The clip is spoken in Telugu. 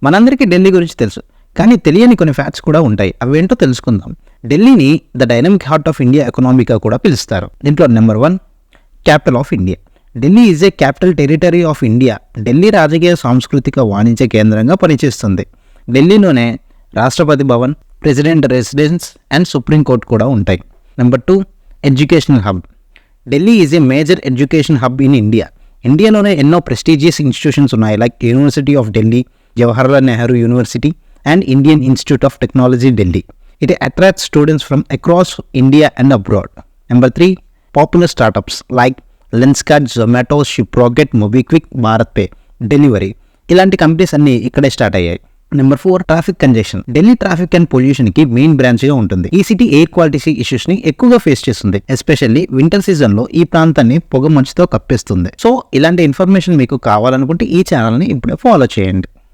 మనందరికీ ఢిల్లీ గురించి తెలుసు, కానీ తెలియని కొన్ని ఫ్యాక్ట్స్ కూడా ఉంటాయి. అవేంటో తెలుసుకుందాం. ఢిల్లీని the dynamic heart of India ఎకనామీగా కూడా పిలుస్తారు. దీంట్లో number 1, capital of India. Delhi is a capital territory of India. Delhi రాజకీయ, సాంస్కృతిక, వాణిజ్య కేంద్రంగా పనిచేస్తుంది. ఢిల్లీలోనే Rashtrapati Bhavan, president residence and supreme court కూడా ఉంటాయి. Number 2, educational hub. Delhi is a major education hub in India. ఇండియాలోనే ఎన్నో ప్రెస్టీజియస్ ఇన్స్టిట్యూషన్స్ ఉన్నాయి, like university of Delhi, Jawaharlal Nehru university and Indian institute of technology Delhi. It attracts students from across India and abroad. Number 3, popular startups like Lenskart, Zomato, Shiprocket, MobiKwik, BharatPe, Delivery. ఇలాంటి కంపెనీస్ అన్ని ఇక్కడే స్టార్ట్ అయ్యాయి. Number 4, traffic congestion. Delhi traffic and pollution కి మెయిన్ బ్రాంచ్ గా ఉంటుంది. ఈ సిటీ ఎయిర్ క్వాలిటీ ఇష్యూస్ ని ఎక్కువగా ఫేస్ చేస్తుంది. ఎస్పెషల్లీ వింటర్ సీజన్ లో ఈ ప్రాంతాన్ని పొగ మంచుతో కప్పేస్తుంది. సో ఇలాంటి ఇన్ఫర్మేషన్ మీకు కావాలనుకుంటే ఈ ఛానల్ ని ఇప్పుడే ఫాలో చేయండి.